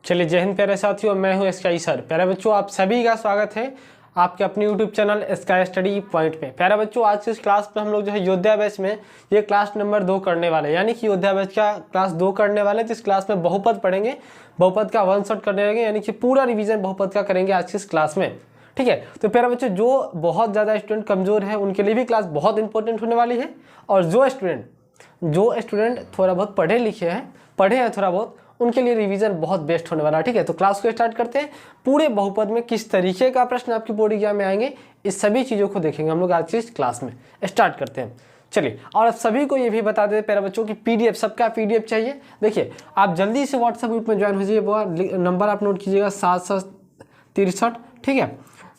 चलिए, जय हिंद प्यारे साथियों, मैं हूं स्काई सर। प्यारे बच्चों, आप सभी का स्वागत है आपके अपने YouTube channel sky study point पे। प्यारे बच्चों, आज की इस क्लास में हम लोग जो है योद्धा बैच में ये क्लास नंबर 2 करने वाले, यानी कि योद्धा बैच का क्लास 2 करने वाले। तो इस क्लास में बहुपद पढ़ेंगे, बहुपद का 1 शॉट करने रहेंगे, यानी कि पूरा रिविजन बहुपद का करेंगे आज की इस क्लास में। ठीक है, तो प्यारे बच्चों, जो बहुत ज़्यादा स्टूडेंट कमजोर है उनके लिए भी क्लास बहुत इंपॉर्टेंट होने वाली है, और जो स्टूडेंट थोड़ा बहुत पढ़े हैं थोड़ा बहुत, उनके लिए रिवीजन बहुत बेस्ट होने वाला है। ठीक है, तो क्लास को स्टार्ट करते हैं। पूरे बहुपद में किस तरीके का प्रश्न आपकी बोर्ड एग्जाम में आएंगे, इस सभी चीज़ों को देखेंगे हम लोग आज की इस क्लास में। स्टार्ट करते हैं, चलिए। और सभी को ये भी बता देते प्यारे बच्चों की पीडीएफ, सबका पीडीएफ चाहिए। देखिए, आप जल्दी से व्हाट्सएप ग्रुप में ज्वाइन हो जाइए। वो नंबर आप नोट कीजिएगा 763। ठीक है,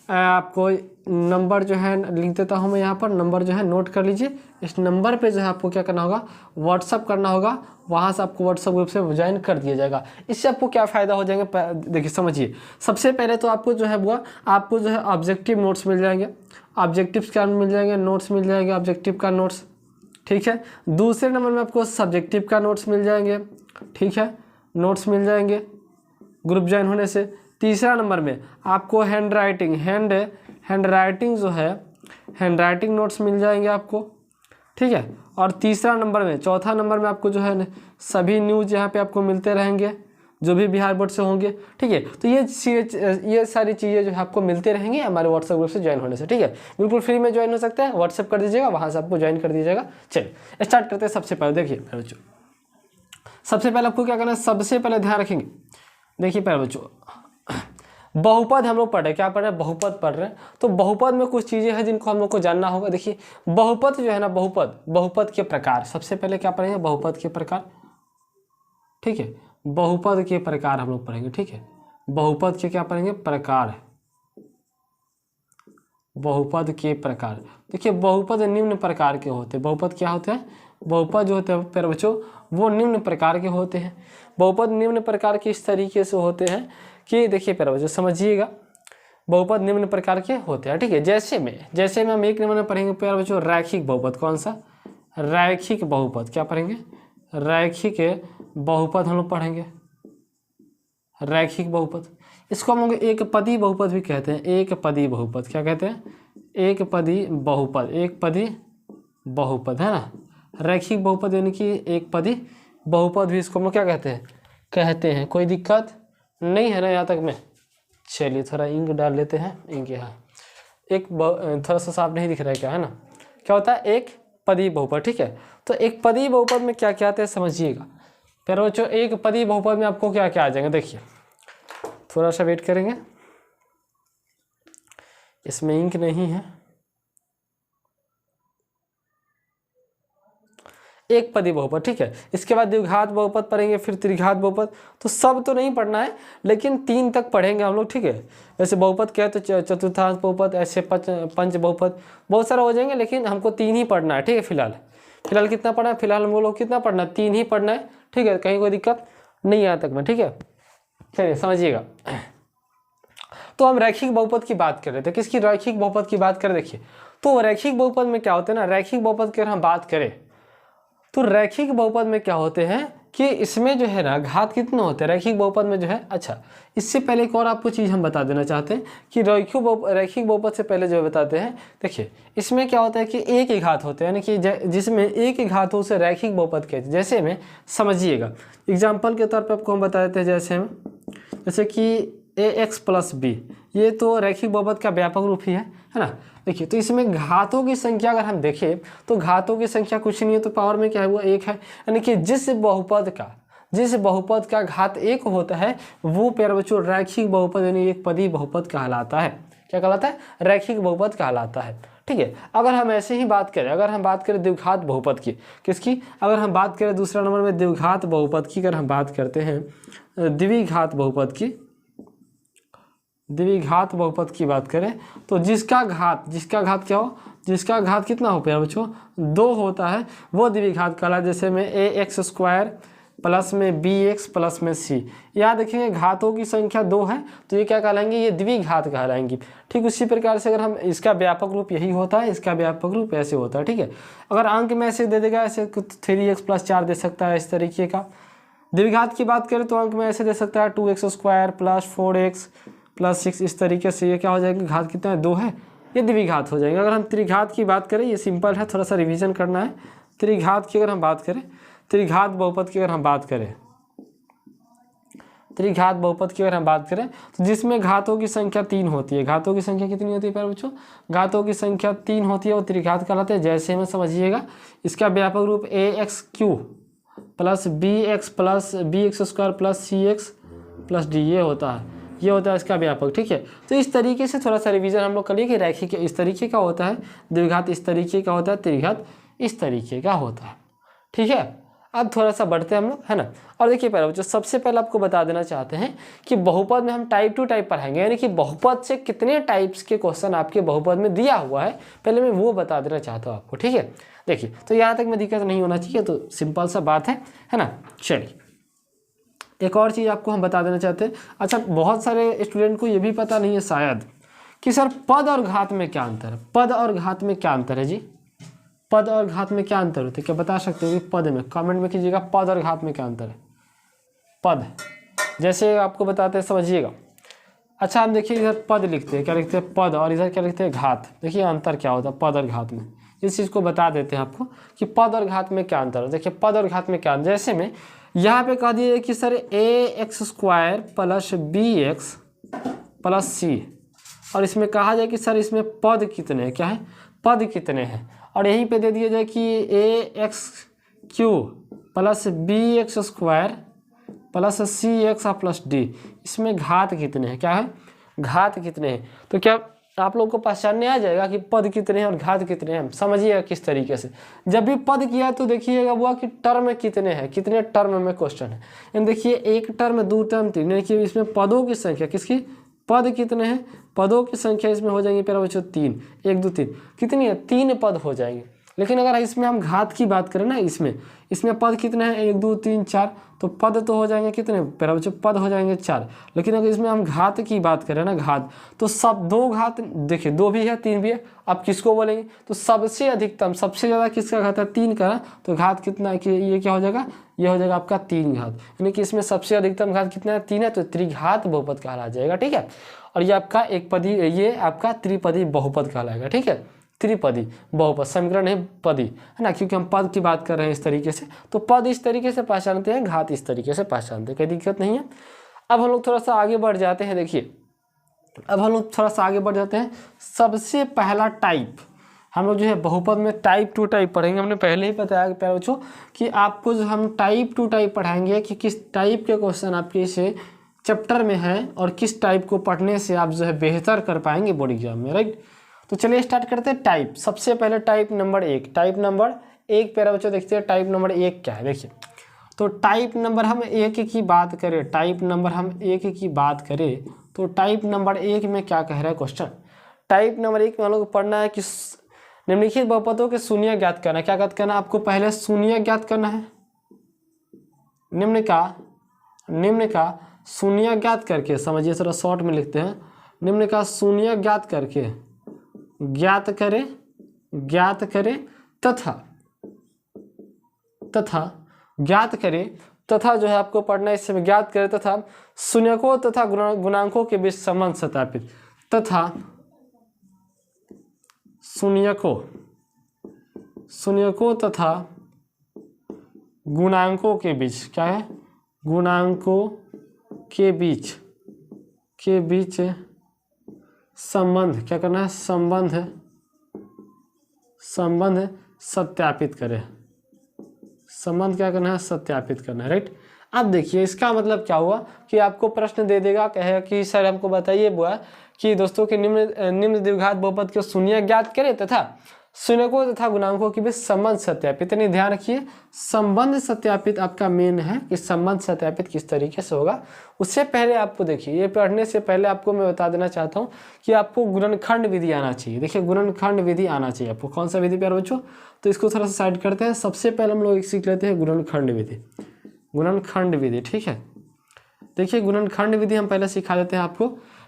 आपको नंबर जो है लिख देता हूँ मैं यहाँ पर, नंबर जो है नोट कर लीजिए। इस नंबर पे जो है आपको क्या करना होगा, व्हाट्सअप करना होगा। वहाँ से आपको व्हाट्सअप ग्रुप से ज्वाइन कर दिया जाएगा। इससे आपको क्या फ़ायदा हो जाएंगे, देखिए समझिए। सबसे पहले तो आपको जो है वो आपको जो है ऑब्जेक्टिव नोट्स मिल जाएंगे, ऑब्जेक्टिव्स का मिल जाएंगे, नोट्स मिल जाएंगे ऑब्जेक्टिव का नोट्स। ठीक है, दूसरे नंबर में आपको सब्जेक्टिव का नोट्स मिल जाएंगे। ठीक है, नोट्स मिल जाएंगे ग्रुप ज्वाइन होने से। तीसरा नंबर में आपको हैंड राइटिंग जो है हैंड राइटिंग नोट्स मिल जाएंगे आपको। ठीक है, और चौथा नंबर में आपको जो है सभी न्यूज़ यहाँ पे आपको मिलते रहेंगे जो भी बिहार बोर्ड से होंगे। ठीक है, तो ये सारी चीज़ें जो है आपको मिलते रहेंगी हमारे व्हाट्सएप ग्रुप से ज्वाइन होने से। ठीक है, बिल्कुल फ्री में ज्वाइन हो सकते हैं, व्हाट्सएप कर दीजिएगा, वहाँ से आपको ज्वाइन कर दीजिएगा। चलिए स्टार्ट करते हैं। सबसे पहले देखिए बच्चों, सबसे पहले आपको क्या करना है, सबसे पहले ध्यान रखेंगे। देखिए प्यारे बच्चों, बहुपद हम लोग पढ़ रहे हैं, क्या पढ़ रहे हैं, बहुपद पढ़ रहे हैं। तो बहुपद में कुछ चीज़ें हैं जिनको हम लोग को जानना होगा। देखिए, बहुपद जो है ना, बहुपद के प्रकार। सबसे पहले क्या पढ़ेंगे, बहुपद के प्रकार। ठीक है, बहुपद के प्रकार हम लोग पढ़ेंगे। ठीक है, बहुपद के क्या पढ़ेंगे, प्रकार। बहुपद के प्रकार। देखिए, बहुपद निम्न प्रकार के होते हैं। बहुपद क्या होते हैं, बहुपद जो होते हैं प्यारे बच्चों वो निम्न प्रकार के होते हैं। बहुपद निम्न प्रकार के इस तरीके से होते हैं कि देखिए प्यारे बच्चों समझिएगा, बहुपद निम्न प्रकार के होते हैं। ठीक है, जैसे में हम एक नंबर में पढ़ेंगे प्यारे बच्चों रैखिक बहुपद। कौन सा, रैखिक बहुपद। क्या पढ़ेंगे, रैखिक बहुपद हम लोग पढ़ेंगे, रैखिक बहुपद। इसको हम लोग एक पदी बहुपद भी कहते हैं। एक पदी बहुपद क्या कहते हैं, एक पदी बहुपद, एक पदी बहुपद है ना। रैखिक बहुपद यानी कि एक पदी बहुपद भी इसको हम लोग क्या कहते हैं। कोई दिक्कत नहीं है ना यहाँ तक में। चलिए थोड़ा इंक डाल लेते हैं, इंक यहाँ एक थोड़ा सा साफ नहीं दिख रहा है क्या, है ना। क्या होता है, एक पदी बहुपद। ठीक है, तो एक पदी बहुपद में क्या क्या आते हैं समझिएगा प्यारे बच्चों। एक पदी बहुपद में आपको क्या क्या आ जाएंगे, देखिए थोड़ा सा वेट करेंगे, इसमें इंक नहीं है। एक पदी बहुपद। ठीक है, इसके बाद द्विघात बहुपद पढ़ेंगे, फिर त्रिघात बहुपद। तो सब तो नहीं पढ़ना है, लेकिन 3 तक पढ़ेंगे हम लोग। ठीक है, वैसे बहुपद क्या है तो चतुर्थांश बहुपद, ऐसे पंच बहुपद बहुत सारा हो जाएंगे, लेकिन हमको 3 ही पढ़ना है। ठीक है, फिलहाल कितना पढ़ना है, फिलहाल हम लोग कितना पढ़ना है, 3 ही पढ़ना है। ठीक है, कहीं कोई दिक्कत नहीं यहाँ तक में। ठीक है, चलिए समझिएगा। तो हम रैखिक बहुपद की बात कर रहे थे, किसकी, रैखिक बहुपद की बात करें। देखिए, तो रैखिक बहुपद में क्या होते हैं ना, रैखिक बहुपद की अगर हम बात करें तो रैखिक बहुपद में क्या होते हैं कि इसमें जो है ना घात कितने होते हैं रैखिक बहुपद में जो है। अच्छा, इससे पहले एक और आपको चीज़ हम बता देना चाहते हैं कि रैखिक बहुपद से पहले जो बताते हैं, देखिए इसमें क्या होता है कि एक ही घात होते हैं, यानी कि जिसमें एक ही घात हो उसे रैखिक बहुपद कहते हैं। जैसे में समझिएगा, एग्जाम्पल के तौर पर आपको हम बता देते हैं, जैसे कि ax + b, ये तो रैखिक बहुपद का व्यापक रूप ही है ना। देखिए, तो इसमें घातों की संख्या अगर हम देखें तो घातों की संख्या कुछ नहीं है, तो पावर में क्या है वो 1 है। यानी कि जिस बहुपद का घात 1 होता है वो प्यारे बच्चों रैखिक बहुपद यानी एक पदी बहुपद कहलाता है। क्या कहलाता है, रैखिक बहुपद कहलाता है। ठीक है, अगर हम ऐसे ही बात करें, द्विघात बहुपद की, किसकी, अगर हम बात करें दूसरा नंबर में द्विघात बहुपद की, अगर हम बात करते हैं द्विघात बहुपद की, द्विघात बहुपद की बात करें तो जिसका घात क्या हो, जिसका घात कितना हो प्यारे बच्चों 2 होता है, वो द्विघात कहलाता है। जैसे में ax² प्लस में bx प्लस में c, यहाँ देखेंगे घातों की संख्या 2 है, तो ये क्या कहलाएंगे, ये द्विघात कहलाएंगी। ठीक उसी प्रकार से अगर हम इसका व्यापक रूप यही होता है, इसका व्यापक रूप ऐसे होता है। ठीक है, अगर अंक में ऐसे दे देगा, ऐसे 3x + 4 दे सकता है, इस तरीके का द्विघात की बात करें तो अंक में ऐसे दे सकता है 2x² प्लस 4x प्लस 6, इस तरीके से ये क्या हो जाएगा, घात कितना है 2 है, ये द्विघात हो जाएगा। अगर हम त्रिघात की बात करें, ये सिंपल है, थोड़ा सा रिवीजन करना है। त्रिघात की अगर हम बात करें, त्रिघात बहुपद की अगर हम बात करें, त्रिघात बहुपद की अगर हम बात करें तो जिसमें घातों की संख्या 3 होती है, घातों की संख्या कितनी होती है प्यारे बच्चों, घातों की संख्या 3 होती है, वो त्रिघात कहलाते हैं। जैसे हमें समझिएगा, इसका व्यापक रूप ax³ plus bx plus bx² plus cx plus d ये होता है, ये होता है इसका व्यापक। ठीक है, तो इस तरीके से थोड़ा सा रिवीजन हम लोग करिए कि रैखिक इस तरीके का होता है, द्विघात इस तरीके का होता है, त्रिघात इस तरीके का होता है। ठीक है, अब थोड़ा सा बढ़ते हैं हम लोग, है ना। और देखिए पहले बच्चों, सबसे पहले आपको बता देना चाहते हैं कि बहुपद में हम टाइप टू टाइप पढ़ाएंगे, यानी कि बहुपद से कितने टाइप्स के क्वेश्चन आपके बहुपद में दिया हुआ है, पहले मैं वो बता देना चाहता हूँ आपको। ठीक है, देखिए तो यहाँ तक में दिक्कत नहीं होना चाहिए, तो सिंपल सा बात है ना। चलिए, एक और चीज़ आपको हम बता देना चाहते हैं। अच्छा, बहुत सारे स्टूडेंट को ये भी पता नहीं है शायद कि सर पद और घात में क्या अंतर है, पद और घात में क्या अंतर है जी, पद और घात में क्या अंतर होते हैं, क्या बता सकते हो कि पद में, कमेंट में कीजिएगा, पद और घात में क्या अंतर है। पद जैसे आपको बताते हैं, समझिएगा। अच्छा, हम देखिए इधर पद लिखते हैं, क्या लिखते हैं पद, और इधर क्या लिखते हैं घात। देखिए अंतर क्या होता है पद और घात में, इस चीज़ को बता देते हैं आपको कि पद और घात में क्या अंतर है। देखिए पद और घात में क्या अंतर, जैसे में यहाँ पे कह दिए कि sir ax² plus bx plus c, और इसमें कहा जाए कि सर इसमें पद कितने हैं, क्या है पद कितने हैं, और यहीं पे दे दिया जाए कि ax³ plus bx² plus cx plus d, इसमें घात कितने हैं, क्या है घात कितने हैं। तो क्या आप लोग को पहचानने आ जाएगा कि पद कितने हैं और घात कितने हैं। समझिएगा किस तरीके से, जब भी पद किया तो देखिएगा वो कि टर्म कितने हैं, कितने टर्म में क्वेश्चन है। यानी देखिए 1 टर्म 2 टर्म 3, यानी कि इसमें पदों की संख्या, किसकी पद कितने हैं, पदों की संख्या इसमें हो जाएंगे प्यारे बच्चों 3, 1 2 3, कितनी है 3 पद हो जाएंगे। लेकिन अगर इसमें हम घात की बात करें ना, इसमें पद कितने हैं 1 2 3 4, तो पद तो हो जाएंगे कितने प्यारे बच्चों, पद हो जाएंगे 4। लेकिन अगर इसमें हम घात की बात करें ना, घात तो सब 2 घात, देखिए 2 भी है 3 भी है, आप किसको बोलेंगे, तो सबसे अधिकतम सबसे ज़्यादा किसका घात है 3 का, तो घात कितना है कि ये क्या हो जाएगा, ये हो जाएगा आपका 3 घात, यानी कि इसमें सबसे अधिकतम घात कितना है 3 है, तो त्रिघात बहुपद कहला जाएगा। ठीक है, और ये आपका एक पदी, ये आपका त्रिपदी बहुपद कहलाएगा। ठीक है, त्रिपदी बहुपद, समीकरण है पदी, है ना, क्योंकि हम पद की बात कर रहे हैं इस तरीके से, तो पद इस तरीके से पहचानते हैं, घात इस तरीके से पहचानते हैं, कोई दिक्कत नहीं है। अब हम लोग थोड़ा सा आगे बढ़ जाते हैं। देखिए अब हम लोग थोड़ा सा आगे बढ़ जाते हैं। सबसे पहला टाइप हम लोग जो है बहुपद में टाइप टू टाइप पढ़ेंगे। हमने पहले ही बताया प्यारे बच्चों कि आपको जो हम टाइप टू टाइप पढ़ाएंगे कि किस टाइप के क्वेश्चन आपके इस चैप्टर में है और किस टाइप को पढ़ने से आप जो है बेहतर कर पाएंगे बोर्ड एग्जाम में, राइट। तो चलिए स्टार्ट करते हैं टाइप। सबसे पहले टाइप नंबर 1, टाइप नंबर 1 प्यारे बच्चों देखते हैं टाइप नंबर 1 क्या है। देखिए तो टाइप नंबर हम 1 की बात करें, टाइप नंबर हम 1 की बात करें तो टाइप नंबर 1 में क्या कह रहा है क्वेश्चन। टाइप नंबर 1 में हम लोग पढ़ना है कि निम्नलिखित बहुपदों के शून्य ज्ञात करना। क्या ज्ञात करना, आपको पहले शून्य ज्ञात करना है। निम्न का शून्य ज्ञात करके, समझिए थोड़ा शॉर्ट में लिखते हैं, निम्न का शून्य ज्ञात करके ज्ञात करे तथा जो है आपको पढ़ना है इसमें गुणांकों के बीच संबंध सत्यापित, तथा शून्यकों तथा गुणांकों के बीच, क्या है, गुणांकों के बीच संबंध, क्या करना है, संबंध सत्यापित करें। संबंध क्या करना है, सत्यापित करना है, राइट। अब देखिए इसका मतलब क्या हुआ कि आपको प्रश्न दे देगा, कहेगा कि सर हमको बताइए बुआ कि दोस्तों के निम्न द्विघात बहुपद के शून्य ज्ञात करें तथा शून्यकों तथा गुणांकों के बीच संबंध सत्यापित। यानी ध्यान रखिए संबंध सत्यापित आपका मेन है कि संबंध सत्यापित किस तरीके से होगा। उससे पहले आपको देखिए ये पढ़ने से पहले आपको मैं बता देना चाहता हूँ कि आपको गुणनखंड विधि आना चाहिए। देखिए गुणनखंड विधि आना चाहिए आपको। कौन सा विधि प्यारे बच्चों, तो इसको थोड़ा सा साइड करते हैं। सबसे पहले हम लोग सीख लेते हैं गुणनखंड विधि, ठीक है। देखिए गुणनखंड विधि हम पहले सिखा देते हैं आपको।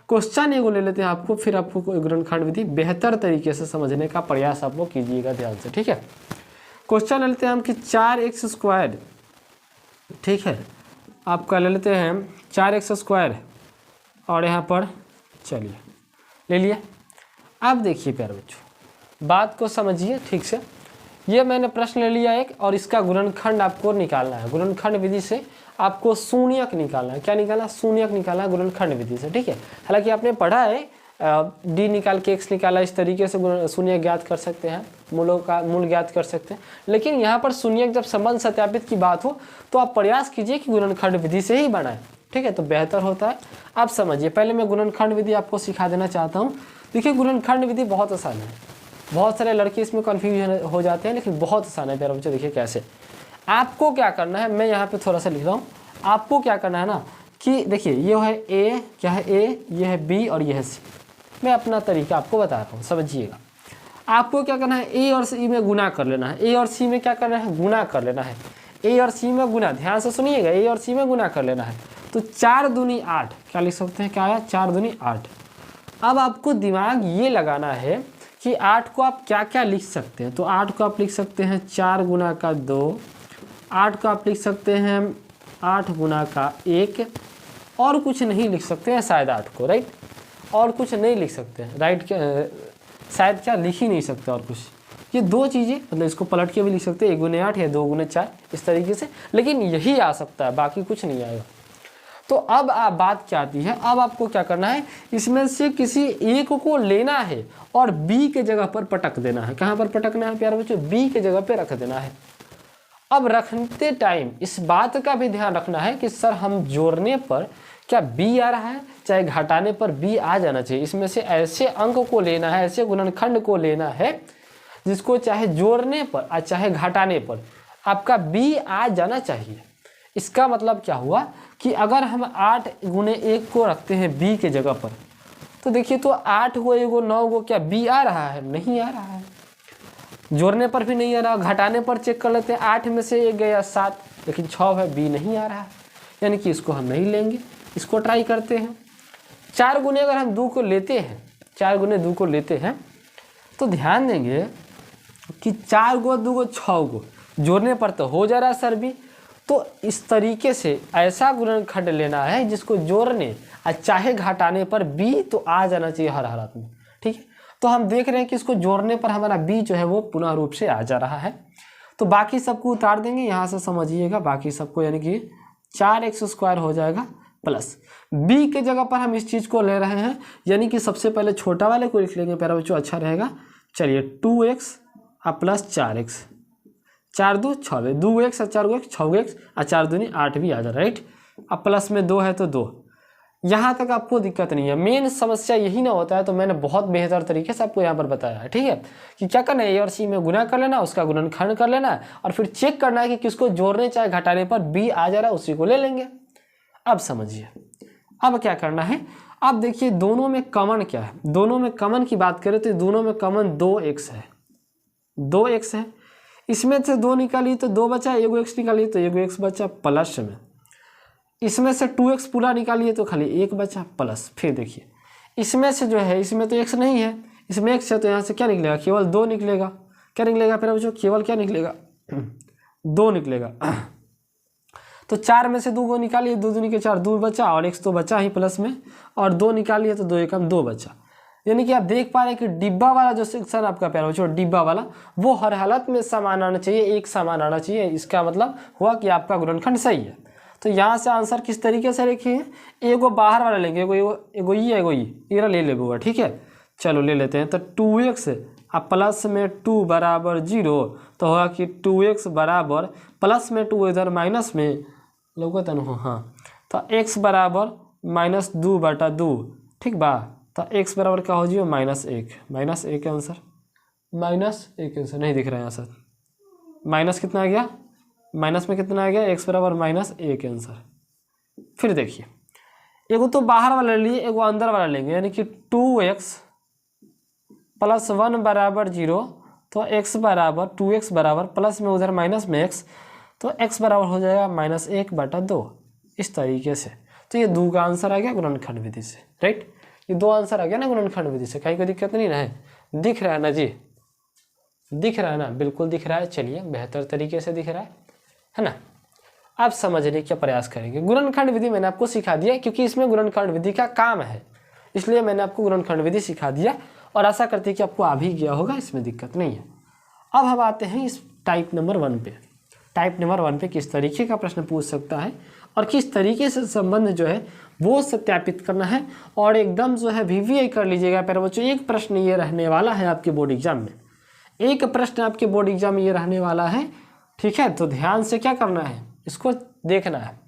क्वेश्चन एगो ले लेते हैं आपको, फिर आपको गुणनखंड विधि बेहतर तरीके से समझने का प्रयास आप लोग कीजिएगा ध्यान से, ठीक है। क्वेश्चन ले लेते हैं हम कि 4x², ठीक है, आपका ले लेते हैं 4x² और यहाँ पर चलिए ले लिए। अब देखिए प्यारे बच्चों, बात को समझिए ठीक से। ये मैंने प्रश्न ले लिया एक, और इसका गुणनखंड आपको निकालना है। गुणनखंड विधि से आपको शून्यक निकालना है। क्या निकालना है? शून्यक निकालना है गुणनखंड विधि से, ठीक है। हालांकि आपने पढ़ा है डी निकाल के एक्स निकाला, इस तरीके से शून्यक ज्ञात कर सकते हैं, मूलों का मूल ज्ञात कर सकते हैं। लेकिन यहाँ पर शून्यक जब संबंध सत्यापित की बात हो तो आप प्रयास कीजिए कि गुणनखंड विधि से ही बनाएं, ठीक है, तो बेहतर होता है। आप समझिए, पहले मैं गुणनखंड विधि आपको सिखा देना चाहता हूँ। देखिए गुणनखंड विधि बहुत आसान है, बहुत सारे लड़के इसमें कन्फ्यूजन हो जाते हैं, लेकिन बहुत आसान है प्यारे बच्चों। देखिए कैसे आपको क्या करना है, मैं यहाँ पे थोड़ा सा लिख रहा हूँ। आपको क्या करना है ना कि देखिए ये है ए, क्या है ए, ये है बी और ये है सी। मैं अपना तरीका आपको बता रहा हूँ, समझिएगा। आपको क्या करना है, ए और सी में गुना कर लेना है। ए और सी में क्या करना है, गुना कर लेना है। ए और सी में गुना, ध्यान से सुनिएगा, ए और सी में गुना कर लेना है। तो 4 दूनी 8, क्या लिख सकते हैं, क्या आया, 4 दूनी 8। अब आपको दिमाग ये लगाना है कि 8 को आप क्या क्या लिख सकते हैं। तो 8 को आप लिख सकते हैं 4 गुना का 2, 8 को आप लिख सकते हैं 8 गुना का 1, और कुछ नहीं लिख सकते हैं शायद 8 को, राइट, और कुछ नहीं लिख सकते हैं, राइट, शायद क्या लिख ही नहीं सकते और कुछ। ये दो चीज़ें, मतलब इसको पलट के भी लिख सकते हैं, 1 गुने 8 या 2 गुने 4, इस तरीके से, लेकिन यही आ सकता है, बाकी कुछ नहीं आएगा। तो अब आप बात क्या आती है, अब आपको क्या करना है, इसमें से किसी एक को लेना है और बी के जगह पर पटक देना है। कहाँ पर पटकना है प्यारे बच्चों, बी के जगह पर रख देना है। अब रखते टाइम इस बात का भी ध्यान रखना है कि सर हम जोड़ने पर क्या बी आ रहा है, चाहे घटाने पर बी आ जाना चाहिए। इसमें से ऐसे अंक को लेना है, ऐसे गुणनखंड को लेना है जिसको चाहे जोड़ने पर और चाहे घटाने पर आपका बी आ जाना चाहिए। इसका मतलब क्या हुआ कि अगर हम 8 गुने 1 को रखते हैं बी के जगह पर, तो देखिए तो 8 को 1 को 9 को क्या बी आ रहा है, नहीं आ रहा है। जोड़ने पर भी नहीं आ रहा, घटाने पर चेक कर लेते हैं, 8 में से 1 गया 7, लेकिन 6 है, बी नहीं आ रहा है, यानी कि इसको हम नहीं लेंगे। इसको ट्राई करते हैं। 4 गुने अगर हम 2 को लेते हैं, 4 गुने 2 को लेते हैं, तो ध्यान देंगे कि 4 को 2 को 6 को जोड़ने पर तो हो जा रहा है सर बी। तो इस तरीके से ऐसा गुणनखंड लेना है जिसको जोड़ने और चाहे घटाने पर बी तो आ जाना चाहिए हर हालत में, ठीक है। तो हम देख रहे हैं कि इसको जोड़ने पर हमारा बी जो है वो पुनः रूप से आ जा रहा है। तो बाकी सबको उतार देंगे, यहाँ से समझिएगा, बाकी सबको यानी कि 4x² हो जाएगा प्लस बी के जगह पर हम इस चीज़ को ले रहे हैं, यानी कि सबसे पहले छोटा वाले को लिख लेंगे प्यारे बच्चों, अच्छा रहेगा। चलिए 2x और प्लस 4x, 4 2 6, 2x और 4x 6x और 4 दूनी 8 भी आ जा रहा है, राइट। अब प्लस में 2 है तो 2, यहाँ तक आपको दिक्कत नहीं है। मेन समस्या यही ना होता है, तो मैंने बहुत बेहतर तरीके से आपको यहाँ पर बताया है, ठीक है, कि क्या करना है, ए और सी में गुना कर लेना, उसका गुणनखंड कर लेना है, और फिर चेक करना है कि किसको जोड़ने चाहे घटाने पर बी आ जा रहा है, उसी को ले लेंगे। अब समझिए अब क्या करना है। अब देखिए दोनों में कॉमन क्या है, दोनों में कॉमन की बात करें तो दोनों में कॉमन 2x है, 2x है। इसमें से 2 निकालिए तो 2 बचा, 1x निकालिए तो 1x बचा प्लस में। इसमें से 2x पूरा निकालिए तो खाली 1 बचा प्लस। फिर देखिए इसमें से जो है, इसमें तो x नहीं है, इसमें x है, तो यहाँ से क्या निकलेगा, केवल 2 निकलेगा। क्या निकलेगा फिर बच्चों, केवल क्या निकलेगा, 2 निकलेगा। तो 4 में से 2 को निकालिए, 2 दूनी के 4, 2 बचा, और x तो बचा ही प्लस में, और 2 निकालिए तो 2 एकम 2 बचा। यानी कि आप देख पा रहे हैं कि डिब्बा वाला जो सेक्शन आपका प्यारा बच्चों, डिब्बा वाला, वो हर हालत में समान आना चाहिए, एक समान आना चाहिए। इसका मतलब हुआ कि आपका गुणनखंड सही है। तो यहाँ से आंसर किस तरीके से लिखे हैं, एगो बाहर वाला लेंगे, एगो ये ले लेगा, ठीक है। चलो ले लेते हैं। तो 2x और प्लस में 2 बराबर 0, तो होगा कि 2x बराबर प्लस में 2 इधर माइनस में लोग तन हो, हाँ, तो x बराबर -2/2, ठीक बा। तो x बराबर क्या हो जी, -1 का आंसर, -1 आंसर नहीं दिख रहा है आंसर। माइनस कितना आ गया, माइनस में कितना आ गया, x बराबर -1 आंसर। फिर देखिए एगो तो बाहर वाला ले लिए, एगो अंदर वाला लेंगे, यानी कि 2x + 1 बराबर 0, तो x बराबर 2x बराबर प्लस में उधर माइनस में x, तो x बराबर हो जाएगा -1/2, इस तरीके से। तो ये 2 का आंसर आ गया गुणनखंड विधि से, राइट। ये 2 आंसर आ गया ना गुणनखंड विधि से, कहीं कोई दिक्कत नहीं ना है, दिख रहा है ना जी, दिख रहा है ना, बिल्कुल दिख रहा है। चलिए बेहतर तरीके से दिख रहा है ना। आप समझने का प्रयास करेंगे। गुणनखंड विधि मैंने आपको सिखा दिया क्योंकि इसमें गुणनखंड विधि का काम है, इसलिए मैंने आपको गुणनखंड विधि सिखा दिया और आशा करती है कि आपको आ भी गया होगा, इसमें दिक्कत नहीं है। अब हम आते हैं इस टाइप नंबर 1 पे। टाइप नंबर 1 पे किस तरीके का प्रश्न पूछ सकता है और किस तरीके से संबंध जो है वो सत्यापित करना है, और एकदम जो है VVI कर लीजिएगा प्यारे बच्चों। एक प्रश्न ये रहने वाला है आपके बोर्ड एग्जाम में, एक प्रश्न आपके बोर्ड एग्जाम में ये रहने वाला है, ठीक है। तो ध्यान से क्या करना है, इसको देखना है।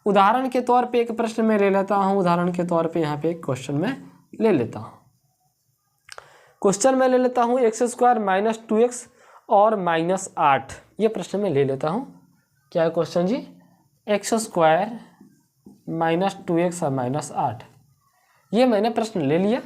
उदाहरण के तौर पे एक प्रश्न मैं ले लेता हूँ, उदाहरण के तौर पे यहाँ पे एक क्वेश्चन में ले लेता हूँ। क्वेश्चन में ले लेता हूँ x² - 2x और -8, ये प्रश्न में ले लेता हूँ। क्या है क्वेश्चन जी, x² - 2x और -8, ये मैंने प्रश्न ले लिया।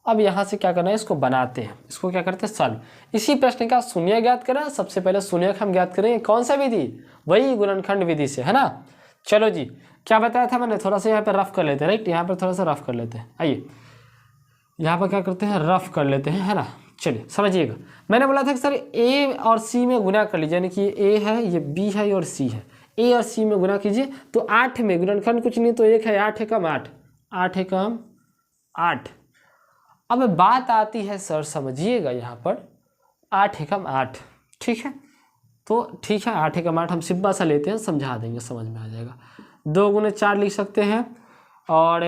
अब यहाँ से क्या करना है, इसको बनाते हैं, इसको क्या करते हैं, सॉल्व। इसी प्रश्न का शून्य ज्ञात करें, सबसे पहले शून्य हम ज्ञात करेंगे कौन सा विधि, वही गुणनखंड विधि से, है ना। चलो जी, क्या बताया था मैंने, थोड़ा सा यहाँ पे रफ कर लेते हैं, राइट, यहाँ पर थोड़ा सा रफ कर लेते हैं। आइए यहाँ पर क्या करते हैं, रफ कर लेते हैं, है ना। चलिए समझिएगा, मैंने बोला था कि सर ए और सी में गुना कर लीजिए, यानी कि ये ए है, ये बी है और सी है, ए और सी में गुना कीजिए तो 8 में गुणनखंड कुछ नहीं तो 1 है, 8 एकम 8, 8 एकम 8। अब बात आती है सर समझिएगा यहाँ पर 8 एकम 8, ठीक है। तो ठीक है 8 एकम 8 हम सिंपल सा लेते हैं, समझा देंगे, समझ में आ जाएगा। 2 गुने 4 लिख सकते हैं और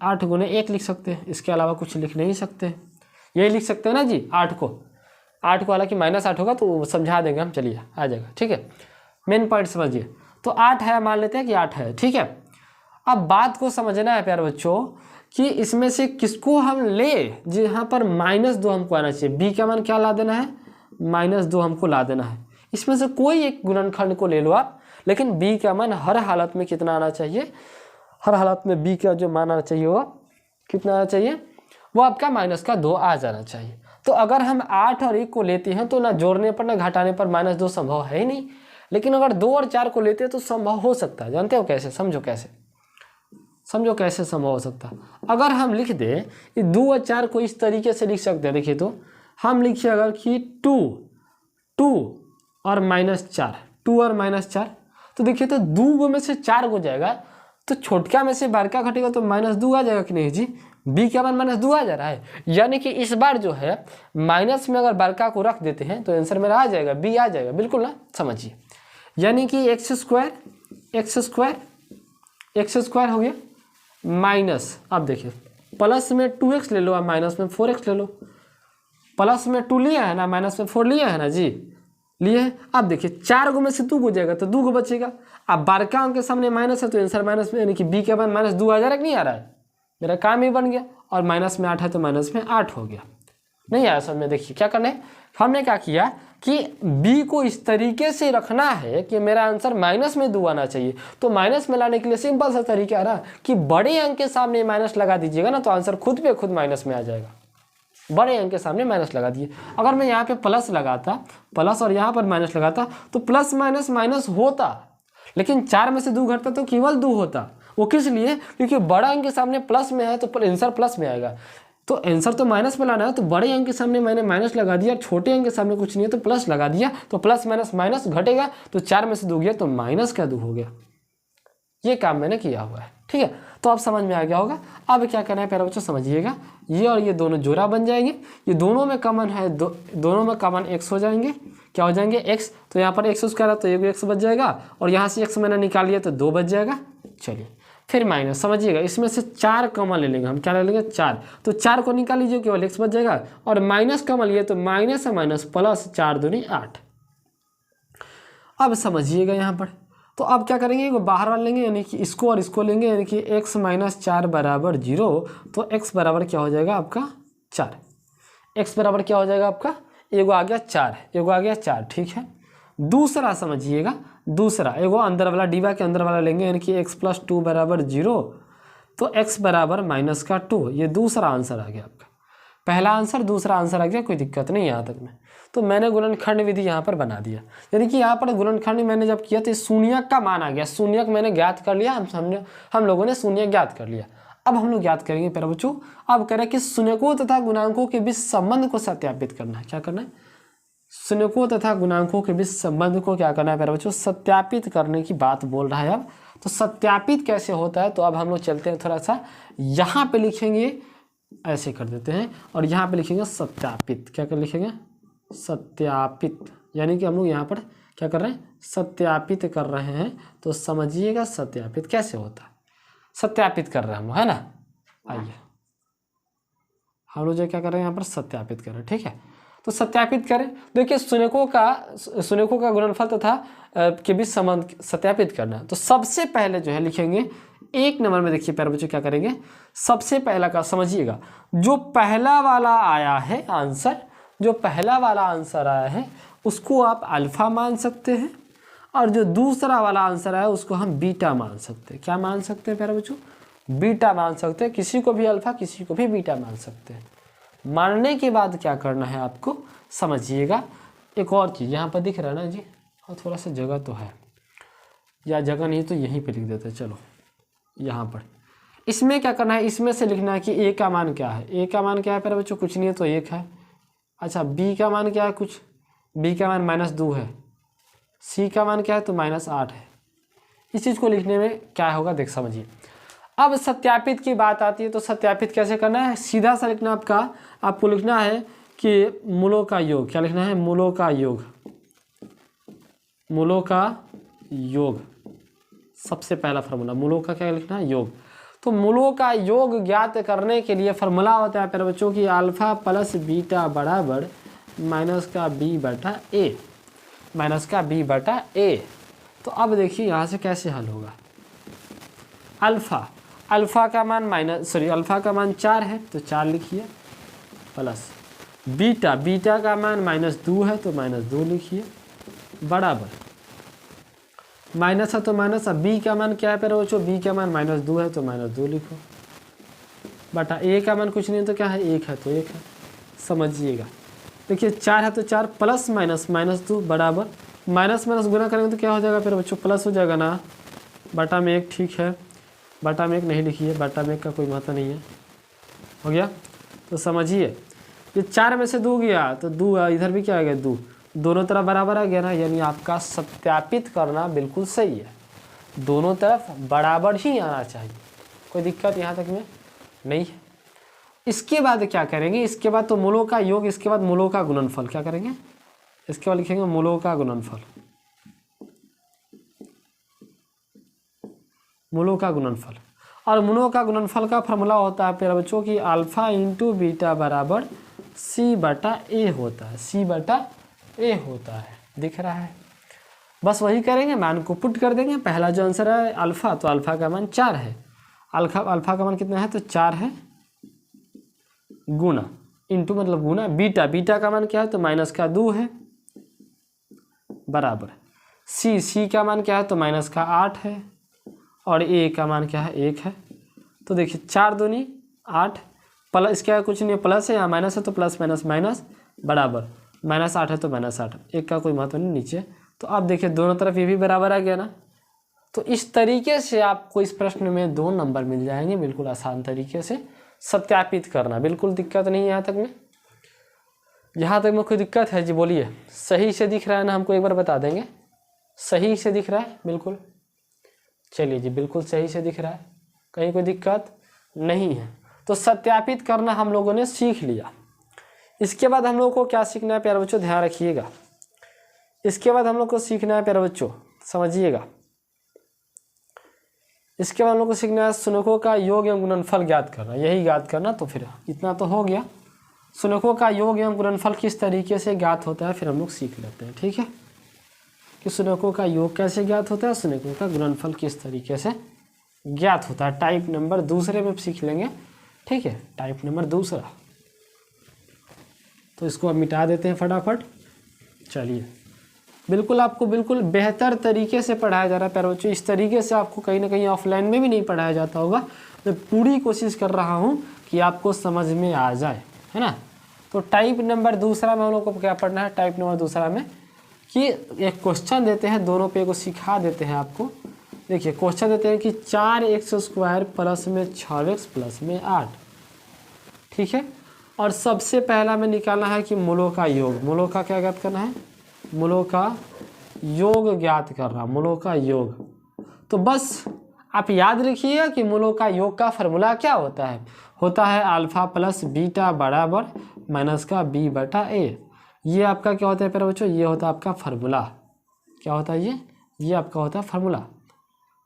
8 गुने 1 लिख सकते हैं, इसके अलावा कुछ लिख नहीं सकते। यही लिख सकते हैं ना जी, 8 को हालांकि -8 होगा तो समझा देंगे हम, चलिए आ जाएगा, ठीक है। मेन पॉइंट समझिए, तो 8 है, मान लेते हैं कि 8 है, ठीक है। अब बात को समझना है प्यारे बच्चों कि इसमें से किसको हम ले, जहाँ पर -2 हमको आना चाहिए, b का मान क्या ला देना है, -2 हमको ला देना है। इसमें से कोई एक गुणनखंड को ले लो आप, लेकिन b का मान हर हालत में कितना आना चाहिए, हर हालत में b का जो मान आना चाहिए वो कितना आना चाहिए, वो आपका -2 आ जाना चाहिए। तो अगर हम 8 और 1 को लेते हैं तो ना जोड़ने पर ना घटाने पर -2 संभव है ही नहीं, लेकिन अगर 2 और 4 को लेते हैं तो संभव हो सकता है। जानते हो कैसे, समझो कैसे संभव हो सकता है। अगर हम लिख दें कि 2 और 4 को इस तरीके से लिख सकते हैं, देखिए तो हम लिखिए अगर कि 2 और -4, 2 और -4, तो देखिए तो 2 में से 4 हो जाएगा तो छोटका में से बड़का घटेगा तो -2 आ जाएगा कि नहीं जी, b का मान -2 आ जा रहा है। यानी कि इस बार जो है माइनस में अगर बड़का को रख देते हैं तो आंसर मेरा आ जाएगा, b आ जाएगा, बिल्कुल ना, समझिए। यानी कि x² हो गया माइनस, अब देखिए प्लस में 2x ले लो और माइनस में 4x ले लो। प्लस में 2 लिया है ना, माइनस में 4 लिया है ना जी, लिए है। अब देखिए 4 गो में से 2 हो जाएगा तो 2 गो बचेगा। अब बड़का अंक के सामने माइनस है तो आंसर माइनस में, यानी कि b के मान -2 आ जा रहा है कि नहीं आ रहा है, मेरा काम ही बन गया। और माइनस में 8 है तो माइनस में 8 हो गया। नहीं आया समझ में, देखिए क्या करना है, हमने क्या किया कि b को इस तरीके से रखना है कि मेरा आंसर -2 आना चाहिए। तो माइनस में लाने के लिए सिंपल सा तरीका है ना कि बड़े अंक के सामने माइनस लगा दीजिएगा ना, तो आंसर खुद पे खुद माइनस में आ जाएगा। बड़े अंक के सामने माइनस लगा दिए। अगर मैं यहाँ पे प्लस लगाता, प्लस और यहाँ पर माइनस लगाता तो प्लस माइनस माइनस होता, लेकिन 4 में से 2 घटता तो केवल 2 होता। वो किस लिए, क्योंकि बड़ा अंक के सामने प्लस में है तो आंसर प्लस में आएगा। तो आंसर तो माइनस में लाना है, तो बड़े अंक के सामने मैंने माइनस लगा दिया, छोटे अंक के सामने कुछ नहीं है तो प्लस लगा दिया, तो प्लस माइनस माइनस घटेगा, तो 4 में से 2 गया तो -2 हो गया। ये काम मैंने किया हुआ है, ठीक है। तो अब समझ में आ गया होगा। अब क्या करना है प्यारे बच्चों, समझिएगा, ये और ये दोनों जोड़ा बन जाएंगे, ये दोनों में कॉमन है, दोनों में कॉमन x हो जाएंगे। क्या हो जाएंगे, x, तो यहाँ पर x² है तो 1 x बच जाएगा, और यहाँ से x मैंने निकाल लिया तो 2 बच जाएगा। चलिए फिर माइनस, समझिएगा, इसमें से 4 कॉमन ले लेंगे हम, क्या ले लेंगे 4, तो 4 को निकाल लीजिए केवल x बच जाएगा, और माइनस कॉमन लिए तो माइनस है माइनस प्लस 4 दूनी 8। अब समझिएगा यहाँ पर, तो अब क्या करेंगे, वो बाहर वाले लेंगे, यानी कि इसको और इसको लेंगे, यानी कि x - 4 बराबर 0, तो x बराबर क्या हो जाएगा आपका 4, x बराबर क्या हो जाएगा आपका, एगो आ गया 4, एगो आ गया 4, ठीक है। दूसरा समझिएगा, दूसरा एगो अंदर वाला डिवा के अंदर वाला लेंगे, यानी कि x + 2 बराबर 0, तो x बराबर -2, ये दूसरा आंसर आ गया आपका। पहला आंसर, दूसरा आंसर आ गया, कोई दिक्कत नहीं यहाँ तक में। तो मैंने गुणनखंड विधि यहाँ पर बना दिया, यानी कि यहाँ पर गुणनखंड मैंने जब किया तो शून्यक का मान आ गया, शून्यक मैंने ज्ञात कर लिया, हम लोगों ने शून्यक ज्ञात कर लिया। अब हम लोग ज्ञात करेंगे प्यारे बच्चों, अब कह रहे हैं कि शून्यकों तथा गुणांकों के बीच संबंध को सत्यापित करना है। क्या करना है, शून्यकों तथा गुणांकों के बीच संबंध को क्या करना है प्यारे बच्चों, सत्यापित करने की बात बोल रहा है। अब तो सत्यापित कैसे होता है, तो अब हम लोग चलते हैं थोड़ा सा, यहाँ पे लिखेंगे ऐसे कर देते हैं और यहाँ पे लिखेंगे सत्यापित। क्या कर लिखेंगे, सत्यापित, यानी कि हम लोग यहाँ पर क्या कर रहे हैं, सत्यापित कर रहे हैं। तो समझिएगा सत्यापित कैसे होता है, सत्यापित कर रहे हैं हम, है ना। आइए हम लोग जो क्या कर रहे हैं यहाँ पर सत्यापित कर रहे हैं, ठीक है। तो सत्यापित करें, देखिए शून्यकों का गुणनफल तथा के बीच संबंध सत्यापित करना है। तो सबसे पहले जो है लिखेंगे 1 नंबर में, देखिए प्यारे बच्चों क्या करेंगे, सबसे पहला का समझिएगा, जो पहला वाला आया है आंसर, जो पहला वाला आंसर आया है उसको आप अल्फा मान सकते हैं, और जो दूसरा वाला आंसर आया उसको हम बीटा मान सकते हैं। क्या मान सकते हैं प्यारे बच्चों, बीटा मान सकते हैं। किसी को भी अल्फा किसी को भी बीटा मान सकते हैं। मानने के बाद क्या करना है आपको, समझिएगा एक और चीज़ यहाँ पर दिख रहा है ना जी, और थोड़ा सा जगह तो है, या जगह नहीं तो यहीं पे लिख देते हैं। चलो यहाँ पर इसमें क्या करना है, इसमें से लिखना है कि ए का मान क्या है। ए का मान क्या है प्यारे बच्चों, कुछ नहीं है तो 1 है। अच्छा बी का मान क्या है, कुछ, बी का मान -2 है। सी का मान क्या है, तो -8 है। इस चीज़ को लिखने में क्या होगा, देख समझिए। अब सत्यापित की बात आती है, तो सत्यापित कैसे करना है, सीधा सा लिखना आपको लिखना है कि मूलों का योग, क्या लिखना है, मूलों का योग, मूलों का योग, सबसे पहला फार्मूला मूलों का क्या लिखना है, योग। तो मूलों का योग ज्ञात करने के लिए फार्मूला होता है प्यारे बच्चों की अल्फा प्लस बीटा बराबर माइनस का बी बटा ए, माइनस का बी बटा ए। तो अब देखिए यहाँ से कैसे हल होगा, अल्फ़ा का मान अल्फ़ा का मान 4 है तो 4 लिखिए, प्लस बीटा का मान -2 है तो -2 लिखिए, बराबर माइनस है तो माइनस। अब बी का मान क्या है प्यारे बच्चों, बी का मान -2 है तो -2 लिखो, बटा ए का मान कुछ नहीं तो क्या है, 1 है तो 1 है। समझिएगा देखिए 4 है तो 4 प्लस -2 बराबर माइनस गुना करेंगे तो क्या हो जाएगा प्यारे बच्चों, प्लस हो जाएगा ना, बटा में 1, ठीक है, बटा में 1 नहीं लिखिए, बटा में 1 का कोई महत्व नहीं है, हो गया। तो समझिए ये 4 में से 2 गया तो 2 इधर भी क्या आ गया, 2, दोनों तरफ बराबर आ गया ना, यानी आपका सत्यापित करना बिल्कुल सही है, दोनों तरफ बराबर ही आना चाहिए, कोई दिक्कत यहाँ तक में नहीं है। इसके बाद क्या करेंगे, इसके बाद तो मूलों का योग, इसके बाद मूलों का गुणनफल, क्या करेंगे, इसके बाद लिखेंगे मूलों का गुणनफल, मूलों का गुणनफल। और मूलों का गुणनफल का फॉर्मूला होता है प्यारे बच्चों की अल्फा इंटू बीटा बराबर सी बटा ए होता है, सी बटा ए होता है, दिख रहा है। बस वही करेंगे, मान को पुट कर देंगे। पहला जो आंसर है अल्फ़ा, तो अल्फ़ा का मान 4 है, अल्फ़ा का मान कितना है, तो 4 है, गुना इंटू मतलब गुना बीटा का मान क्या है, तो -2 है, बराबर सी का मान क्या है, तो -8 है, और ए का मान क्या है, 1 है। तो देखिए 4 दूनी 8, प्लस इसका कुछ नहीं है, प्लस है या माइनस है तो प्लस माइनस बराबर -8 है तो -8, 1 का कोई महत्व नहीं नीचे। तो अब देखिए दोनों तरफ ये भी बराबर आ गया ना। तो इस तरीके से आपको इस प्रश्न में 2 नंबर मिल जाएंगे, बिल्कुल आसान तरीके से सत्यापित करना, बिल्कुल दिक्कत नहीं है यहाँ तक में। यहाँ तक में कोई दिक्कत है जी, बोलिए। सही से दिख रहा है ना, हमको एक बार बता देंगे, सही से दिख रहा है, बिल्कुल, चलिए जी, बिल्कुल सही से दिख रहा है, कहीं कोई दिक्कत नहीं है। तो सत्यापित करना हम लोगों ने सीख लिया। इसके बाद हम लोग को क्या सीखना है प्यारे बच्चों, ध्यान रखिएगा। इसके बाद हम लोग को सीखना है प्यारे बच्चों, समझिएगा, इसके बाद हम लोग को सीखना है शून्यकों का योग एवं गुणनफल ज्ञात करना, यही ज्ञात करना। तो फिर इतना तो हो गया, शून्यकों का योग एवं गुणनफल किस तरीके से ज्ञात होता है फिर हम लोग सीख लेते हैं, ठीक है, कि शून्यकों का योग कैसे ज्ञात होता है, शून्यकों का गुणनफल किस तरीके से ज्ञात होता है। टाइप नंबर 2 में सीख लेंगे, ठीक है, टाइप नंबर 2। तो इसको अब मिटा देते हैं फटाफट। चलिए, बिल्कुल आपको बिल्कुल बेहतर तरीके से पढ़ाया जा रहा है प्यारे बच्चों। इस तरीके से आपको कहीं ना कहीं ऑफलाइन में भी नहीं पढ़ाया जाता होगा। मैं पूरी कोशिश कर रहा हूँ कि आपको समझ में आ जाए, है ना। तो टाइप नंबर 2 में हम लोग को क्या पढ़ना है, टाइप नंबर 2 में कि एक क्वेश्चन देते हैं, दोनों पे को सिखा देते हैं आपको। देखिए क्वेश्चन देते हैं कि 4x² प्लस में 6x प्लस में 8, ठीक है। और सबसे पहला हमें निकालना है कि मूलों का योग। मूलों का क्या ज्ञात करना है? मूलों का योग ज्ञात करना, मूलों का योग। तो बस आप याद रखिए कि मूलों का योग का फॉर्मूला क्या होता है? होता है अल्फा प्लस बीटा बराबर माइनस का बी बटा ए। ये आपका क्या होता है प्यारे बच्चों? ये होता है आपका फार्मूला। क्या होता है ये आपका होता है फार्मूला।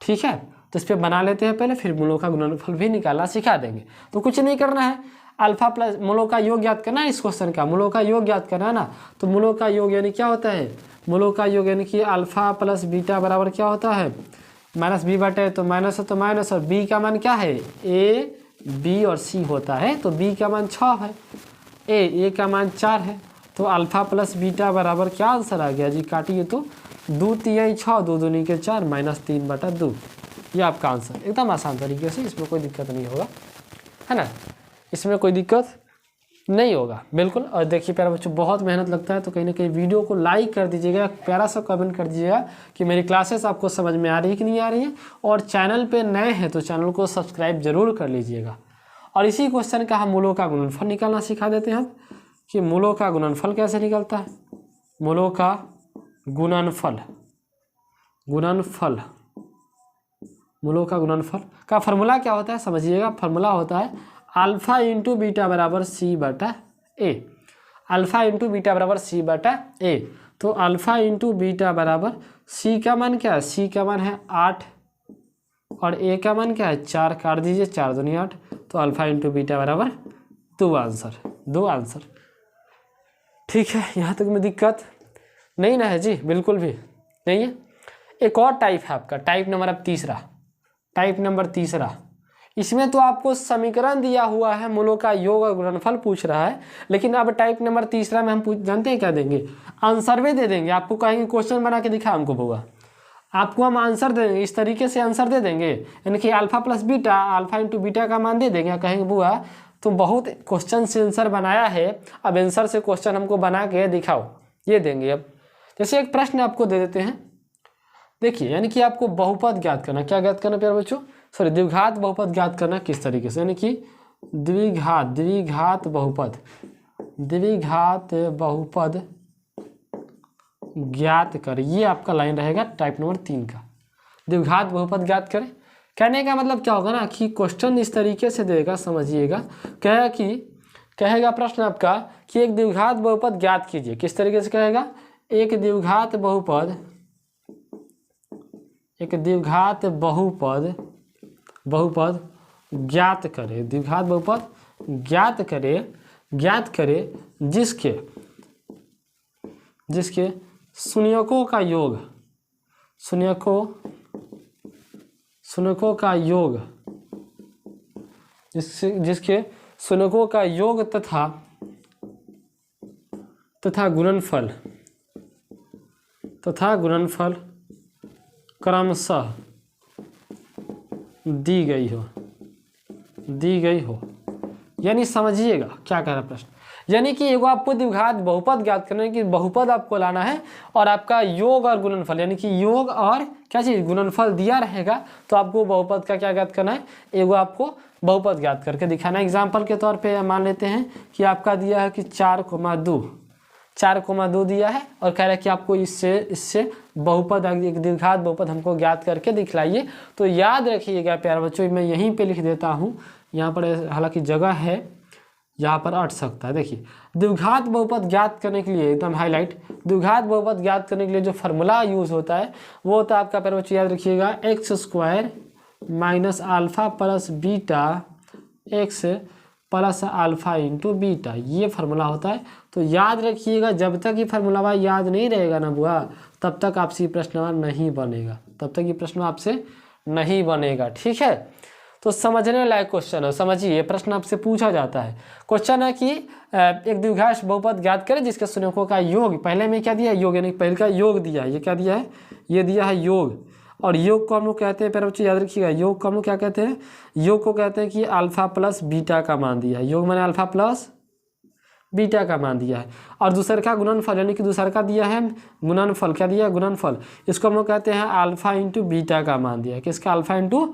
ठीक है, तो इस पर बना लेते हैं पहले, फिर मूलों का गुणनफल भी निकालना सिखा देंगे। तो कुछ नहीं करना है, अल्फा प्लस मूलों का योग याद करना है। इस क्वेश्चन का मूलों का योग याद करना है ना। तो मूलों का योग यानी क्या होता है? मूलों का योग यानी कि अल्फा प्लस बीटा बराबर क्या होता है? माइनस बी बटे, तो माइनस है तो माइनस, और बी का मान क्या है? ए बी और सी होता है, तो बी का मान 6 है, ए का मान 4 है। तो अल्फा प्लस बीटा बराबर क्या आंसर आ गया जी? काटिए तो 2 3 6, 2 दूनी के 4, -3/2। ये आपका आंसर, एकदम आसान तरीके से, इसमें कोई दिक्कत नहीं होगा, है ना। इसमें कोई दिक्कत नहीं होगा बिल्कुल। और देखिए प्यारे बच्चों, बहुत मेहनत लगता है, तो कहीं ना कहीं वीडियो को लाइक कर दीजिएगा, प्यारा सा कमेंट कर दीजिएगा कि मेरी क्लासेस आपको समझ में आ रही है कि नहीं आ रही है। और चैनल पे नए हैं तो चैनल को सब्सक्राइब जरूर कर लीजिएगा। और इसी क्वेश्चन का हम मूलों का गुणनफल निकालना सिखा देते हैं कि मूलों का गुणनफल कैसे निकलता है। मूलों का गुणनफल मूलों का गुणनफल का फॉर्मूला क्या होता है समझिएगा। फॉर्मूला होता है अल्फा इंटू बीटा बराबर सी बटा ए। अल्फा इंटू बीटा बराबर सी बटा ए। तो अल्फा इंटू बीटा बराबर सी का मान क्या है? सी का मान है 8 और ए का मान क्या है? 4। काट दीजिए, 4 दूनी 8, तो अल्फा इंटू बीटा बराबर 2 आंसर। ठीक है, यहाँ तक में दिक्कत नहीं ना है जी? बिल्कुल भी नहीं है। एक और टाइप है आपका, टाइप नंबर तीसरा। इसमें तो आपको समीकरण दिया हुआ है, मूलों का योग और गुणनफल पूछ रहा है। लेकिन अब टाइप नंबर तीसरा में हम जानते हैं क्या देंगे? आंसर भी दे देंगे। आपको कहेंगे क्वेश्चन बना के दिखा हमको बुआ, आपको हम आंसर दे देंगे, इस तरीके से आंसर दे देंगे। यानी कि alpha plus beta, alpha into beta का मान दे देंगे। कहेंगे बुआ तो बहुत क्वेश्चन से आंसर बनाया है, अब आंसर से क्वेश्चन हमको बना के दिखाओ, ये देंगे। अब जैसे एक प्रश्न आपको दे देते हैं, देखिए, यानी कि आपको बहुपद ज्ञात करना। क्या ज्ञात करना प्यारे बच्चों? सॉरी, द्विघात बहुपद ज्ञात करना। किस तरीके से? यानी कि द्विघात बहुपद ज्ञात कर। ये आपका लाइन रहेगा टाइप नंबर 3 का। द्विघात बहुपद ज्ञात करें, कहने का मतलब क्या होगा ना कि क्वेश्चन इस तरीके से देगा, समझिएगा। कहेगा प्रश्न आपका कि एक द्विघात बहुपद ज्ञात कीजिए। किस तरीके से कहेगा? एक द्विघात बहुपद ज्ञात करे। द्विघात बहुपद ज्ञात करे जिसके शून्यकों का योग जिसके शून्यकों का योग तथा गुणनफल क्रमशः दी गई हो। यानी समझिएगा क्या कह रहा प्रश्न। यानी कि एगो आपको द्विघात बहुपद ज्ञात करना है कि बहुपद आपको लाना है, और आपका योग और गुणनफल, यानी कि योग और क्या चीज़? गुणनफल दिया रहेगा। तो आपको बहुपद का क्या ज्ञात करना है? एगो आपको बहुपद ज्ञात करके दिखाना है। एग्जाम्पल के तौर पे मान लेते हैं कि आपका दिया है कि 4,2 दिया है, और कह रहा है कि आपको इससे बहुपद, एक द्विघात बहुपद हमको ज्ञात करके दिखलाइए। तो याद रखिएगा प्यारे बच्चों, मैं यहीं पे लिख देता हूँ, यहाँ पर हालांकि जगह है, यहाँ पर अट सकता है। देखिए, द्विघात बहुपद ज्ञात करने के लिए एकदम हाईलाइट, द्विघात बहुपद ज्ञात करने के लिए जो फार्मूला यूज होता है वो होता है आपका प्यारे बच्चों, याद रखिएगा, x² minus alpha plus beta x plus alpha into beta. ये फार्मूला होता है। तो याद रखिएगा, जब तक ये फार्मूला याद नहीं रहेगा ना बुआ, तब तक आपसे प्रश्न नहीं बनेगा। ठीक है, तो समझने लायक क्वेश्चन है। समझिए, प्रश्न आपसे पूछा जाता है। क्वेश्चन है कि एक द्विघात बहुपद ज्ञात करें जिसके शून्यकों का योग, पहले में क्या दिया है? योग, यानी पहले का योग दिया है। ये क्या दिया है? ये दिया है योग। और योग को हम लोग कहते हैं, प्यारे बच्चों याद रखिएगा, योग को हम लोग क्या कहते हैं? योग को कहते हैं कि अल्फा प्लस बीटा का मान दिया है। योग मैंने अल्फा प्लस बीटा का मान दिया है। और दूसरे का गुणनफल, यानी कि दूसरे का दिया है गुणनफल। क्या दिया है? गुणनफल। इसको हम लोग कहते हैं अल्फा इंटू बीटा का मान दिया है। किसका? अल्फा इंटू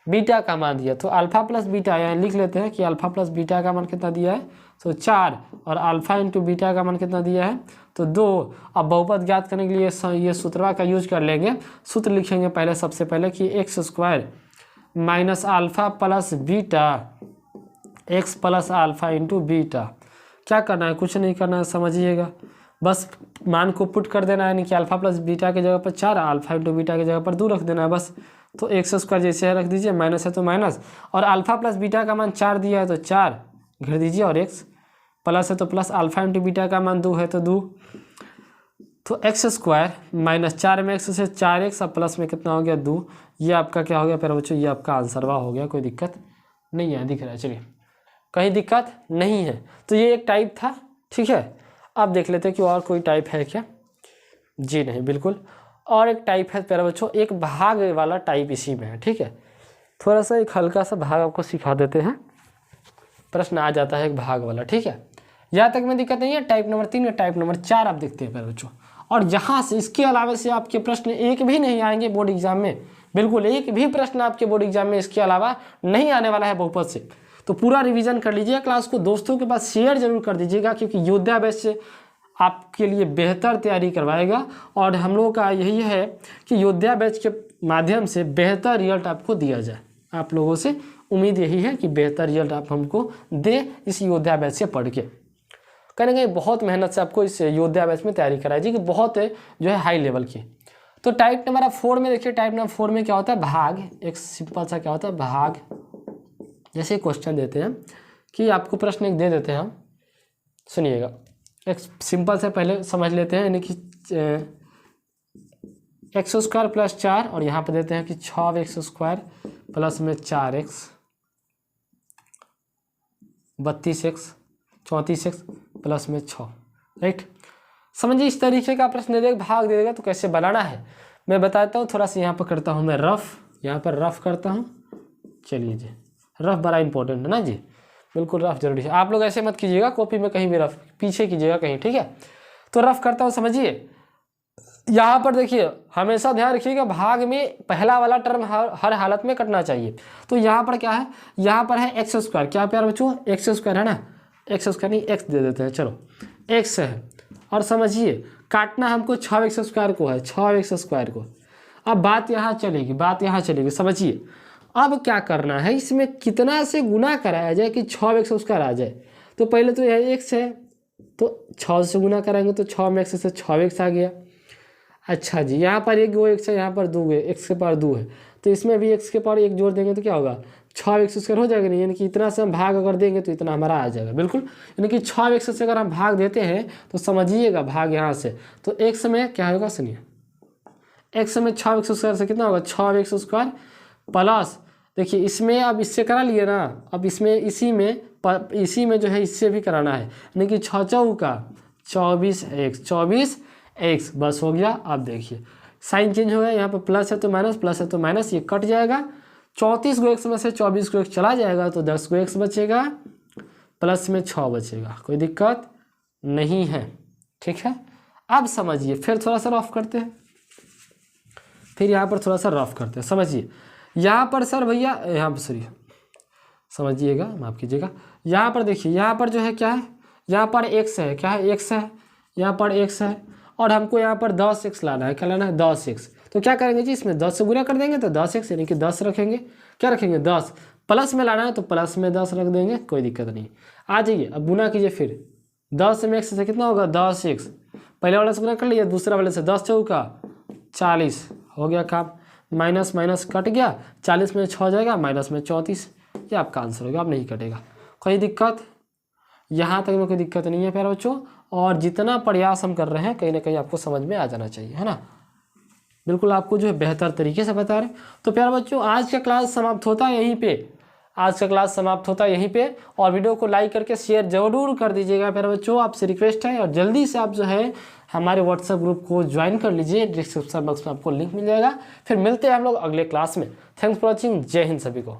बीटा का मान दिया, तो अल्फा प्लस बीटा यहाँ लिख लेते हैं कि अल्फा प्लस बीटा का मान कितना दिया है, तो 4, और अल्फा इंटू बीटा का मान कितना दिया है, तो 2। अब बहुपद ज्ञात करने के लिए ये सूत्रवा का यूज कर लेंगे। सूत्र लिखेंगे पहले, सबसे पहले कि x square minus alpha plus beta x plus alpha into beta. क्या करना है, कुछ नहीं करना है, समझिएगा, बस मान को पुट कर देना है, यानी कि अल्फा प्लस बीटा की जगह पर 4, अल्फा इंटू बीटा की जगह पर 2 रख देना है बस। तो एक्स स्क्वायर जैसे है रख दीजिए, माइनस है तो माइनस, और अल्फा प्लस बीटा का मान 4 दिया है तो 4 घेर दीजिए, और एक्स प्लस है तो प्लस, अल्फा इंटू बीटा का मान 2 है तो 2, तो एक्स स्क्वायर माइनस 4 में एक्स से 4x, अब प्लस में कितना हो गया 2। ये आपका क्या हो गया प्यारे बच्चों, ये आपका आंसर वाह हो गया। कोई दिक्कत नहीं है, दिख रहा है, चलिए कहीं दिक्कत नहीं है। तो ये एक टाइप था, ठीक है। अब देख लेते हैं कि और कोई टाइप है क्या। जी नहीं, बिल्कुल और एक टाइप है प्यारे बच्चों, एक भाग वाला टाइप इसी में है, ठीक है। थोड़ा सा एक हल्का सा भाग आपको सिखा देते हैं, प्रश्न आ जाता है एक भाग वाला, ठीक है। यहाँ तक में दिक्कत नहीं है। टाइप नंबर 3 या टाइप नंबर 4 आप देखते हैं प्यारे बच्चों, और यहाँ से इसके अलावा से आपके प्रश्न एक भी नहीं आएंगे बोर्ड एग्जाम में, बिल्कुल एक भी प्रश्न आपके बोर्ड एग्जाम में इसके अलावा नहीं आने वाला है बहुपद से। तो पूरा रिवीजन कर लीजिएगा, क्लास को दोस्तों के पास शेयर जरूर कर दीजिएगा, क्योंकि योद्धा बैच से आपके लिए बेहतर तैयारी करवाएगा, और हम लोगों का यही है कि योद्धा बैच के माध्यम से बेहतर रिजल्ट आपको दिया जाए। आप लोगों से उम्मीद यही है कि बेहतर रिजल्ट आप हमको दे इस योद्धा बैच से पढ़ के। करेंगे बहुत मेहनत से आपको इस योद्धा बैच में तैयारी कराई जी, कि बहुत जो है हाई लेवल की। तो टाइप नंबर 4 में देखिए, टाइप नंबर 4 में क्या होता है, भाग। एक सिंपल सा क्या होता है, भाग। जैसे क्वेश्चन देते हैं कि आपको प्रश्न एक दे देते हैं हम, सुनिएगा, एक सिंपल से पहले समझ लेते हैं, यानी कि एक्स स्क्वायर प्लस 4, और यहाँ पे देते हैं कि 6x स्क्वायर प्लस में 4x 32x 34x प्लस में 6, राइट। समझिए इस तरीके का प्रश्न दे देगा, भाग दे देगा, तो कैसे बनाना है मैं बताता हूँ। थोड़ा सा यहाँ पर करता हूँ मैं रफ, यहाँ पर रफ करता हूँ। चलिए जी, रफ बड़ा इंपॉर्टेंट है ना जी, बिल्कुल रफ जरूरी है। आप लोग ऐसे मत कीजिएगा कॉपी में, कहीं भी रफ पीछे कीजिएगा कहीं, ठीक है। तो रफ करता हूँ, समझिए। यहाँ पर देखिए, हमेशा ध्यान रखिएगा, भाग में पहला वाला टर्म हर हालत में कटना चाहिए। तो यहाँ पर क्या है, यहाँ पर है एक्स स्क्वायर, क्या प्यार बच्चों, एक्स स्क्वायर है ना, एक्स स्क्वायर नहीं एक्स दे देते हैं, चलो एक्स है। और समझिए काटना हमको 6x स्क्वायर को है, 6x स्क्वायर को। अब बात यहाँ चलेगी, बात यहाँ चलेगी, समझिए। अब क्या करना है, इसमें कितना से गुना कराया जाए कि 6x स्क्वायर आ जाए। तो पहले तो यह x है, तो 6 से गुना कराएंगे तो 6 में x से 6x आ गया। अच्छा जी, यहाँ पर एक 2x है, यहाँ पर 2 x के पावर 2 है, तो इसमें भी x के पावर 1 जोड़ देंगे तो क्या होगा, 6x स्क्वायर हो जाएगा। नहीं, यानी कि इतना से हम भाग अगर देंगे तो इतना हमारा आ जाएगा, बिल्कुल। यानी कि 6x से अगर हम भाग देते हैं तो समझिएगा भाग यहाँ से, तो x में क्या होगा, सुनिए, x में 6x स्क्वायर से कितना होगा, 6x स्क्वायर प्लस, देखिए इसमें अब इससे करा लिए ना, अब इसमें इसी में जो है इससे भी कराना है, यानी कि 6 चौका 24x 24x, बस हो गया। अब देखिए साइन चेंज हो गया, यहाँ पर प्लस है तो माइनस, प्लस है तो माइनस, ये कट जाएगा। 34 को x में से 24 को x चला जाएगा तो 10 को x बचेगा, प्लस में 6 बचेगा, कोई दिक्कत नहीं है, ठीक है। अब समझिए, फिर थोड़ा सा रफ करते हैं, फिर यहाँ पर थोड़ा सा रफ करते हैं, समझिए। यहाँ पर सर भैया, यहाँ पर सॉरी समझिएगा, माफ़ कीजिएगा, यहाँ पर देखिए, यहाँ पर जो है क्या है, यहाँ पर x है, क्या है, x है, यहाँ पर x है, और हमको यहाँ पर 10x लाना है, क्या लाना है, 10x। तो क्या करेंगे जी, इसमें 10 से गुना कर देंगे तो 10x, यानी कि 10 रखेंगे, क्या रखेंगे 10, प्लस में लाना है तो प्लस में 10 रख देंगे, कोई दिक्कत नहीं। आ जाइए, अब गुना कीजिए, फिर 10 में x से कितना होगा, 10x, पहले वाले से गुना कर लिया, दूसरा वाले से 10 चौका 40, हो गया काम, माइनस माइनस कट गया, 40 में 6 जाएगा, माइनस में 34, ये आपका आंसर होगा, अब नहीं कटेगा, कोई दिक्कत, यहाँ तक में कोई दिक्कत नहीं है प्यारे बच्चों। और जितना प्रयास हम कर रहे हैं कहीं ना कहीं आपको समझ में आ जाना चाहिए, है ना, बिल्कुल आपको जो है बेहतर तरीके से बता रहे। तो प्यारे बच्चों, आज का क्लास समाप्त होता है यहीं पे, आज का क्लास समाप्त होता है यहीं पे, और वीडियो को लाइक करके शेयर जरूर कर दीजिएगा प्यारे बच्चों, आपसे रिक्वेस्ट है। और जल्दी से आप जो है हमारे व्हाट्सएप ग्रुप को ज्वाइन कर लीजिए, डिस्क्रिप्शन बॉक्स में आपको लिंक मिल जाएगा। फिर मिलते हैं हम लोग अगले क्लास में। थैंक्स फॉर वॉचिंग, जय हिंद सभी को।